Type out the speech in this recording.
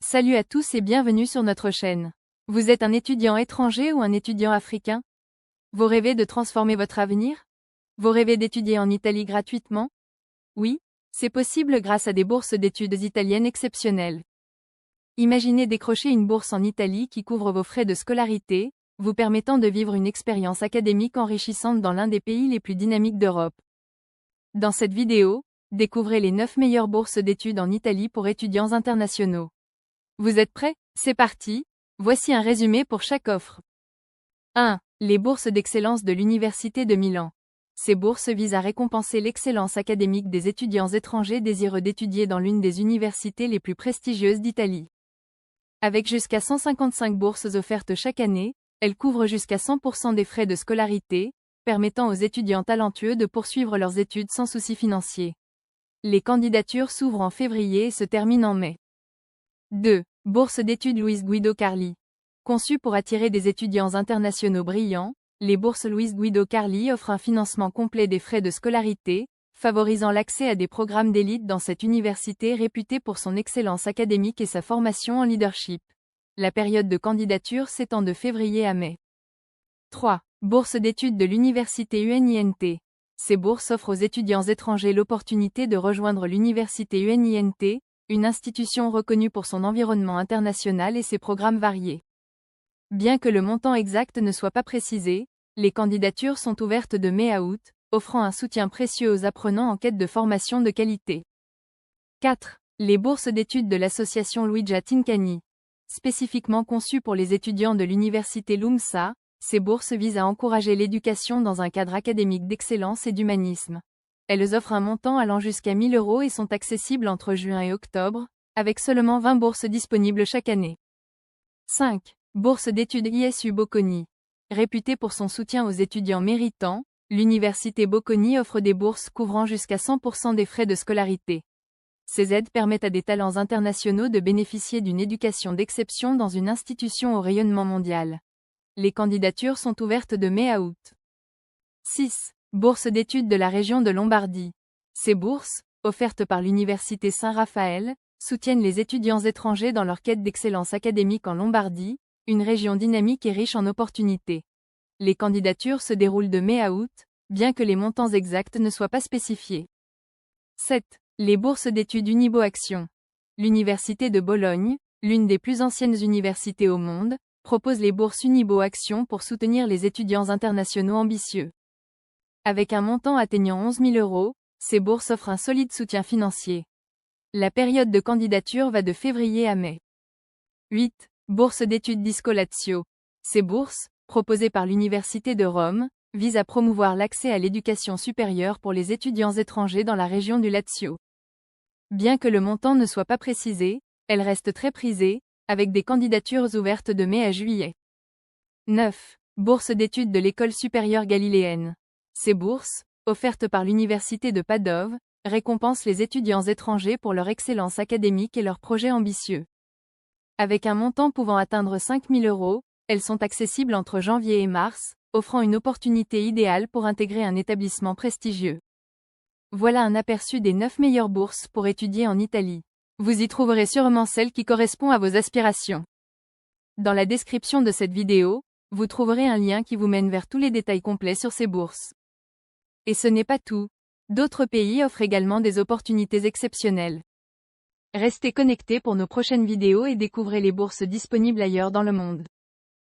Salut à tous et bienvenue sur notre chaîne. Vous êtes un étudiant étranger ou un étudiant africain? Vous rêvez de transformer votre avenir? Vous rêvez d'étudier en Italie gratuitement? Oui, c'est possible grâce à des bourses d'études italiennes exceptionnelles. Imaginez décrocher une bourse en Italie qui couvre vos frais de scolarité, vous permettant de vivre une expérience académique enrichissante dans l'un des pays les plus dynamiques d'Europe. Dans cette vidéo, découvrez les 9 meilleures bourses d'études en Italie pour étudiants internationaux. Vous êtes prêts? C'est parti, voici un résumé pour chaque offre. 1. Les bourses d'excellence de l'Université de Milan. Ces bourses visent à récompenser l'excellence académique des étudiants étrangers désireux d'étudier dans l'une des universités les plus prestigieuses d'Italie. Avec jusqu'à 155 bourses offertes chaque année, elles couvrent jusqu'à 100% des frais de scolarité, permettant aux étudiants talentueux de poursuivre leurs études sans soucis financiers. Les candidatures s'ouvrent en février et se terminent en mai. 2. Bourse d'études Luis Guido Carli. Conçues pour attirer des étudiants internationaux brillants, les bourses Luis Guido Carli offrent un financement complet des frais de scolarité, favorisant l'accès à des programmes d'élite dans cette université réputée pour son excellence académique et sa formation en leadership. La période de candidature s'étend de février à mai. 3. Bourse d'études de l'Université UNINT. Ces bourses offrent aux étudiants étrangers l'opportunité de rejoindre l'Université UNINT, une institution reconnue pour son environnement international et ses programmes variés. Bien que le montant exact ne soit pas précisé, les candidatures sont ouvertes de mai à août, offrant un soutien précieux aux apprenants en quête de formation de qualité. 4. Les bourses d'études de l'association Luigi Tincani. Spécifiquement conçues pour les étudiants de l'université LUMSA, ces bourses visent à encourager l'éducation dans un cadre académique d'excellence et d'humanisme. Elles offrent un montant allant jusqu'à 1 000 € et sont accessibles entre juin et octobre, avec seulement 20 bourses disponibles chaque année. 5. Bourse d'études ISU Bocconi. Réputée pour son soutien aux étudiants méritants, l'université Bocconi offre des bourses couvrant jusqu'à 100% des frais de scolarité. Ces aides permettent à des talents internationaux de bénéficier d'une éducation d'exception dans une institution au rayonnement mondial. Les candidatures sont ouvertes de mai à août. 6. Bourse d'études de la région de Lombardie. Ces bourses, offertes par l'Université Saint-Raphaël, soutiennent les étudiants étrangers dans leur quête d'excellence académique en Lombardie, une région dynamique et riche en opportunités. Les candidatures se déroulent de mai à août, bien que les montants exacts ne soient pas spécifiés. 7. Les bourses d'études Unibo Action. L'Université de Bologne, l'une des plus anciennes universités au monde, propose les bourses Unibo Action pour soutenir les étudiants internationaux ambitieux. Avec un montant atteignant 11 000 €, ces bourses offrent un solide soutien financier. La période de candidature va de février à mai. 8. Bourse d'études Disco Lazio. Ces bourses, proposées par l'Université de Rome, visent à promouvoir l'accès à l'éducation supérieure pour les étudiants étrangers dans la région du Lazio. Bien que le montant ne soit pas précisé, elles restent très prisées, avec des candidatures ouvertes de mai à juillet. 9. Bourse d'études de l'École supérieure galiléenne. Ces bourses, offertes par l'Université de Padove, récompensent les étudiants étrangers pour leur excellence académique et leurs projets ambitieux. Avec un montant pouvant atteindre 5 000 €, elles sont accessibles entre janvier et mars, offrant une opportunité idéale pour intégrer un établissement prestigieux. Voilà un aperçu des 9 meilleures bourses pour étudier en Italie. Vous y trouverez sûrement celle qui correspond à vos aspirations. Dans la description de cette vidéo, vous trouverez un lien qui vous mène vers tous les détails complets sur ces bourses. Et ce n'est pas tout. D'autres pays offrent également des opportunités exceptionnelles. Restez connectés pour nos prochaines vidéos et découvrez les bourses disponibles ailleurs dans le monde.